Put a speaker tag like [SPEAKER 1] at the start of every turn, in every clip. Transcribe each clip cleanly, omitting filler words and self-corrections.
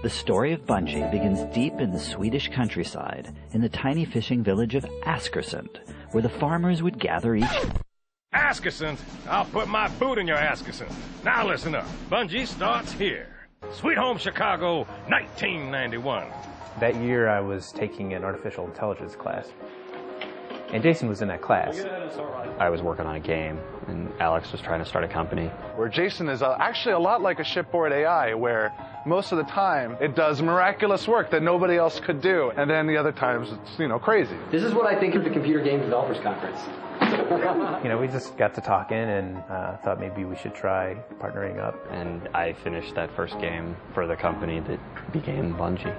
[SPEAKER 1] The story of Bungie begins deep in the Swedish countryside, in the tiny fishing village of Askersund, where the farmers would gather each...
[SPEAKER 2] Askersund? I'll put my boot in your Askersund. Now listen up. Bungie starts here. Sweet Home Chicago, 1991.
[SPEAKER 3] That year I was taking an artificial intelligence class, and Jason was in that class.
[SPEAKER 4] I was working on a game, and Alex was trying to start a company.
[SPEAKER 5] Where Jason is actually a lot like a shipboard AI, where most of the time it does miraculous work that nobody else could do, and then the other times it's, crazy.
[SPEAKER 6] This is what I think of the Computer Game Developers Conference.
[SPEAKER 3] We just got to talking and thought maybe we should try partnering up.
[SPEAKER 4] And I finished that first game for the company that became Bungie.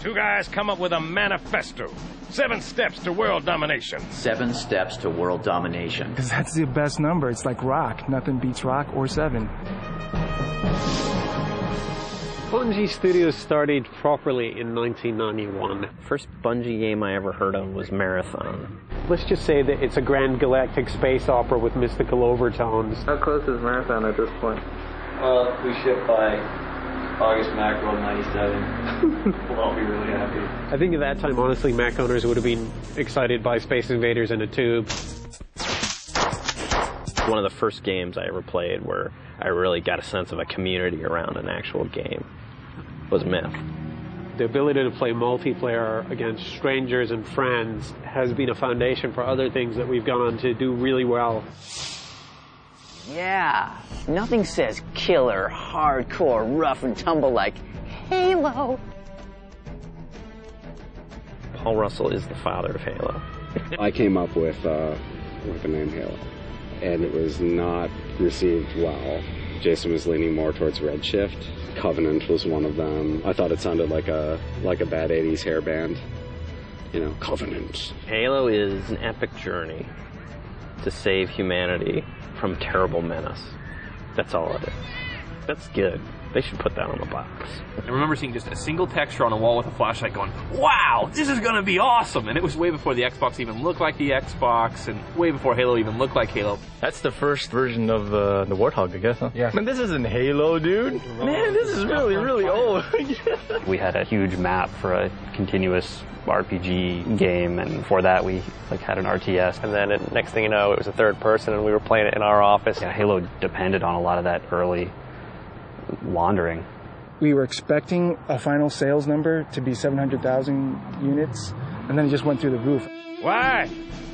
[SPEAKER 2] Two guys come up with a manifesto. 7 steps to world domination.
[SPEAKER 7] 7 steps to world domination.
[SPEAKER 8] Because that's the best number. It's like rock. Nothing beats rock or 7.
[SPEAKER 9] Bungie Studios started properly in 1991.
[SPEAKER 4] First Bungie game I ever heard of was Marathon.
[SPEAKER 9] Let's just say that it's a grand galactic space opera with mystical overtones.
[SPEAKER 10] How close is Marathon at this point?
[SPEAKER 11] We shipped by August Macworld 97. We'll all be really happy.
[SPEAKER 9] I think at that time, honestly, Mac owners would have been excited by Space Invaders in a tube.
[SPEAKER 4] One of the first games I ever played where I really got a sense of a community around an actual game was Myth.
[SPEAKER 9] The ability to play multiplayer against strangers and friends has been a foundation for other things that we've gone on to do really well.
[SPEAKER 12] Yeah, nothing says killer, hardcore, rough and tumble like Halo.
[SPEAKER 4] Paul Russell is the father of Halo.
[SPEAKER 13] I came up with the name Halo, and it was not received well. Jason was leaning more towards Redshift. Covenant was one of them. I thought it sounded like a bad 80s hair band. Covenant.
[SPEAKER 4] Halo is an epic journey to save humanity from terrible menace. That's all it is. That's good. They should put that on the box.
[SPEAKER 14] I remember seeing just a single texture on a wall with a flashlight going, wow, this is going to be awesome. And it was way before the Xbox even looked like the Xbox, and way before Halo even looked like Halo.
[SPEAKER 15] That's the first version of the Warthog, I guess, huh? Yeah. Man, this isn't Halo, dude. Man, this is really, really old.
[SPEAKER 4] We had a huge map for a continuous RPG game, and before that we had an RTS.
[SPEAKER 16] And then next thing you know, it was a third person, and we were playing it in our office.
[SPEAKER 4] Yeah, Halo depended on a lot of that early wandering.
[SPEAKER 8] We were expecting a final sales number to be 700,000 units, and then it just went through the roof.
[SPEAKER 2] Why?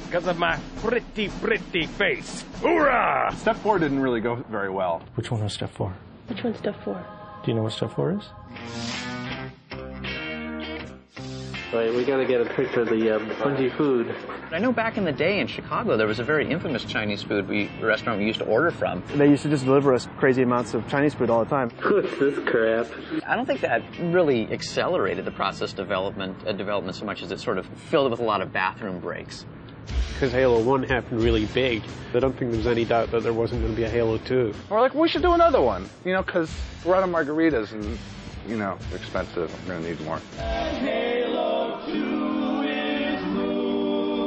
[SPEAKER 2] Because of my pretty face. Hoorah!
[SPEAKER 5] Step 4 didn't really go very well.
[SPEAKER 15] Which one was Step 4?
[SPEAKER 17] Which one's Step 4?
[SPEAKER 15] Do you know what Step 4 is?
[SPEAKER 9] Right, we gotta get a picture of the Bungie food.
[SPEAKER 12] I know back in the day in Chicago, there was a very infamous Chinese food restaurant we used to order from.
[SPEAKER 18] They used to just deliver us crazy amounts of Chinese food all the time.
[SPEAKER 9] What's this crap?
[SPEAKER 12] I don't think that really accelerated the process development so much as it sort of filled it with a lot of bathroom breaks.
[SPEAKER 9] Because Halo 1 happened really big, I don't think there's any doubt that there wasn't going to be a Halo 2.
[SPEAKER 5] We're like, we should do another one, because we're out of margaritas and, they're expensive. We're going to need more.
[SPEAKER 19] Halo 2 is moving.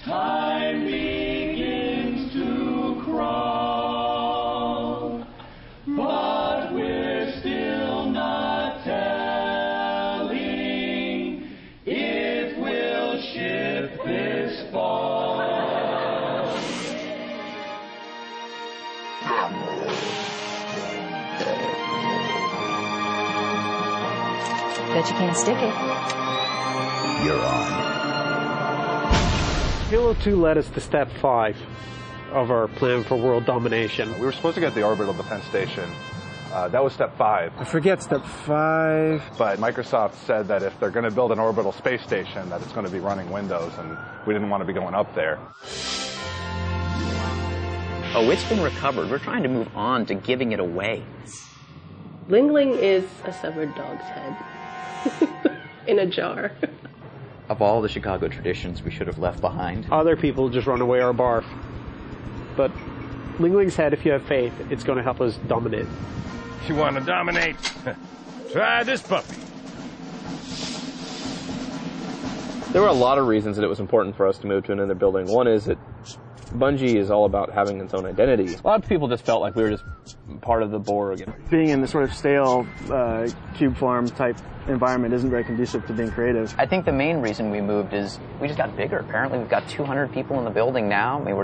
[SPEAKER 19] Time begins to crawl. But we're still not telling if we'll ship this fall.
[SPEAKER 17] Bet you can't stick it.
[SPEAKER 19] You're on.
[SPEAKER 9] Halo 2 led us to Step 5 of our plan for world domination.
[SPEAKER 5] We were supposed to get the orbital defense station. That was Step 5.
[SPEAKER 8] I forget Step 5.
[SPEAKER 5] But Microsoft said that if they're going to build an orbital space station, that it's going to be running Windows, and we didn't want to be going up there.
[SPEAKER 12] Oh, it's been recovered. We're trying to move on to giving it away.
[SPEAKER 17] Ling Ling is a severed dog's head in a jar.
[SPEAKER 7] Of all the Chicago traditions we should have left behind.
[SPEAKER 9] Other people just run away or barf. But Ling Ling's head, if you have faith, it's going to help us dominate.
[SPEAKER 2] You want to dominate? Try this puppy.
[SPEAKER 4] There were a lot of reasons that it was important for us to move to another building. One is that Bungie is all about having its own identity. A lot of people just felt like we were just part of the Borg.
[SPEAKER 18] Being in the sort of stale cube farm type environment isn't very conducive to being creative.
[SPEAKER 12] I think the main reason we moved is we just got bigger. Apparently we've got 200 people in the building now. I mean,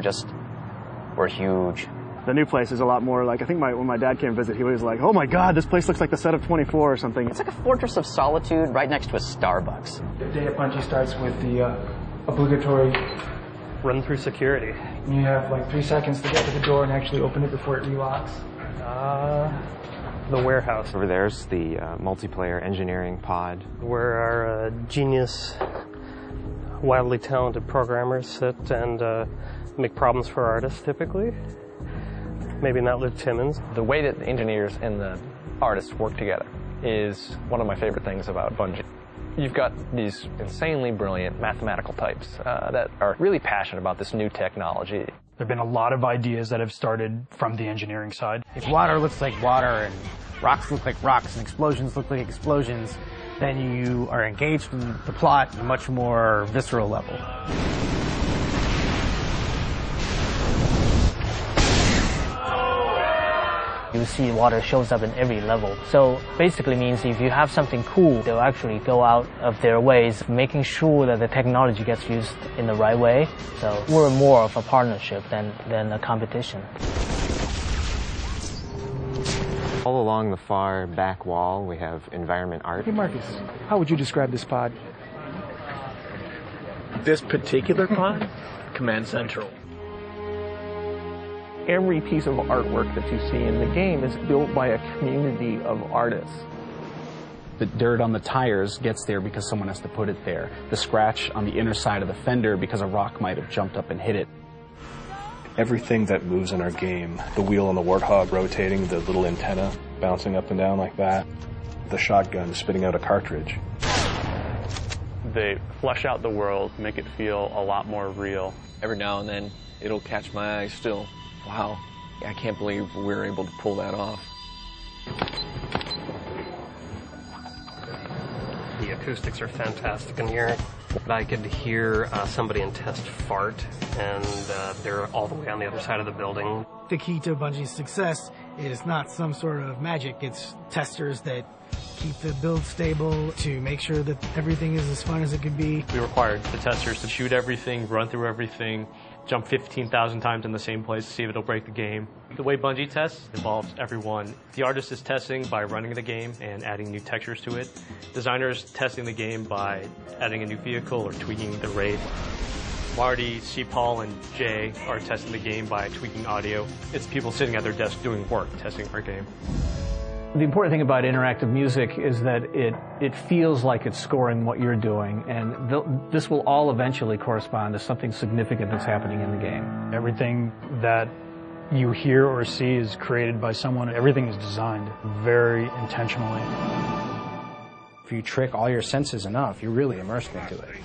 [SPEAKER 12] we're huge.
[SPEAKER 18] The new place is a lot more like, I think when my dad came visit, he was like, oh my God, this place looks like the set of 24 or something.
[SPEAKER 12] It's like a fortress of solitude right next to a Starbucks.
[SPEAKER 8] The day at Bungie starts with the obligatory
[SPEAKER 16] run through security.
[SPEAKER 8] You have like 3 seconds to get to the door and actually open it before it relocks.
[SPEAKER 16] The warehouse.
[SPEAKER 3] Over there's the multiplayer engineering pod.
[SPEAKER 16] Where our genius, wildly talented programmers sit and make problems for artists typically. Maybe not Liv Timmons.
[SPEAKER 3] The way that the engineers and the artists work together is one of my favorite things about Bungie. You've got these insanely brilliant mathematical types that are really passionate about this new technology.
[SPEAKER 20] There have been a lot of ideas that have started from the engineering side.
[SPEAKER 21] If water looks like water and rocks look like rocks and explosions look like explosions, then you are engaged in the plot at a much more visceral level.
[SPEAKER 22] You see water shows up in every level. So basically means if you have something cool, they'll actually go out of their ways making sure that the technology gets used in the right way. So we're more of a partnership than a competition.
[SPEAKER 3] All along the far back wall, we have environment art.
[SPEAKER 8] Hey Marcus, how would you describe this pod?
[SPEAKER 15] This particular pod? Command Central.
[SPEAKER 23] Every piece of artwork that you see in the game is built by a community of artists.
[SPEAKER 24] The dirt on the tires gets there because someone has to put it there. The scratch on the inner side of the fender because a rock might have jumped up and hit it.
[SPEAKER 25] Everything that moves in our game, the wheel on the Warthog rotating, the little antenna bouncing up and down like that, the shotgun spitting out a cartridge.
[SPEAKER 16] They flesh out the world, make it feel a lot more real.
[SPEAKER 4] Every now and then, it'll catch my eye still. Wow, I can't believe we were able to pull that off.
[SPEAKER 16] The acoustics are fantastic in here. I could hear somebody in test fart, and they're all the way on the other side of the building.
[SPEAKER 21] The key to Bungie's success is not some sort of magic. It's testers that keep the build stable to make sure that everything is as fun as it could be.
[SPEAKER 16] We required the testers to shoot everything, run through everything, jump 15,000 times in the same place to see if it'll break the game. The way Bungie tests involves everyone. The artist is testing by running the game and adding new textures to it. Designers testing the game by adding a new vehicle or tweaking the raid. Marty, C. Paul, and Jay are testing the game by tweaking audio. It's people sitting at their desk doing work, testing our game.
[SPEAKER 23] The important thing about interactive music is that it feels like it's scoring what you're doing, and this will all eventually correspond to something significant that's happening in the game.
[SPEAKER 20] Everything that you hear or see is created by someone. Everything is designed very intentionally.
[SPEAKER 26] If you trick all your senses enough, you're really immersed into it.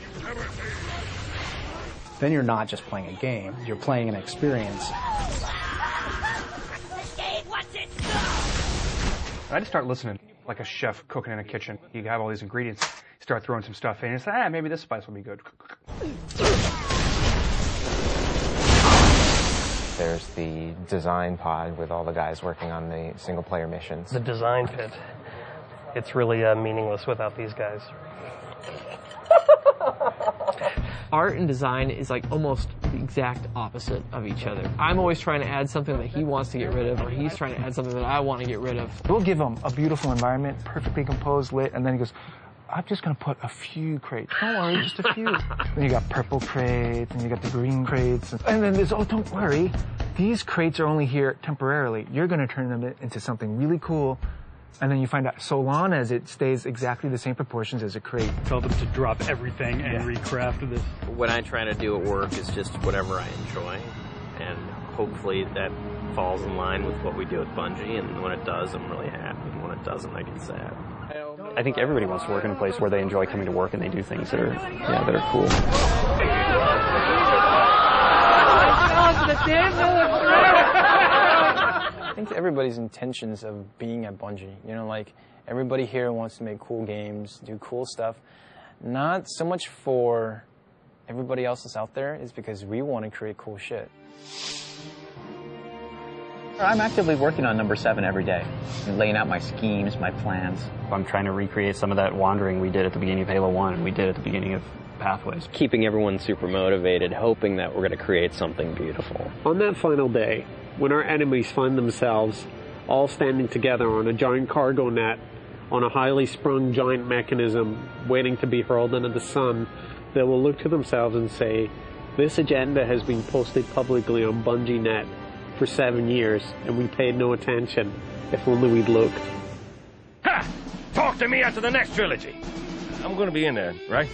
[SPEAKER 26] Then you're not just playing a game, you're playing an experience.
[SPEAKER 27] I just start listening like a chef cooking in a kitchen. You have all these ingredients, you start throwing some stuff in, and it's maybe this spice will be good.
[SPEAKER 3] There's the design pod with all the guys working on the single-player missions.
[SPEAKER 16] The design pit. It's really meaningless without these guys.
[SPEAKER 28] Art and design is like almost the exact opposite of each other. I'm always trying to add something that he wants to get rid of, or he's trying to add something that I want to get rid of.
[SPEAKER 8] We'll give him a beautiful environment, perfectly composed, lit, and then he goes, I'm just going to put a few crates. Don't worry, just a few. Then you got purple crates, and you got the green crates. And then there's, oh, don't worry. These crates are only here temporarily. You're going to turn them into something really cool. And then you find out, so long as it stays exactly the same proportions as a crate.
[SPEAKER 20] Tell them to drop everything and recraft this.
[SPEAKER 4] What I try to do at work is just whatever I enjoy, and hopefully that falls in line with what we do at Bungie, and when it does, I'm really happy, and when it doesn't, I get sad.
[SPEAKER 16] I think everybody wants to work in a place where they enjoy coming to work and they do things that are, that are cool.
[SPEAKER 26] I think everybody's intentions of being at Bungie, like everybody here wants to make cool games, do cool stuff,
[SPEAKER 3] Not so much for everybody else that's out there, is because we want to create cool shit.
[SPEAKER 12] I'm actively working on number 7 every day, laying out my schemes, my plans.
[SPEAKER 4] I'm trying to recreate some of that wandering we did at the beginning of Halo 1 and we did at the beginning of Pathways. Keeping everyone super motivated, hoping that we're going to create something beautiful.
[SPEAKER 9] On that final day, when our enemies find themselves all standing together on a giant cargo net, on a highly sprung giant mechanism waiting to be hurled into the sun, they will look to themselves and say, this agenda has been posted publicly on BungieNet for 7 years, and we paid no attention. If only we'd looked.
[SPEAKER 2] Ha! Talk to me after the next trilogy. I'm gonna be in there, right?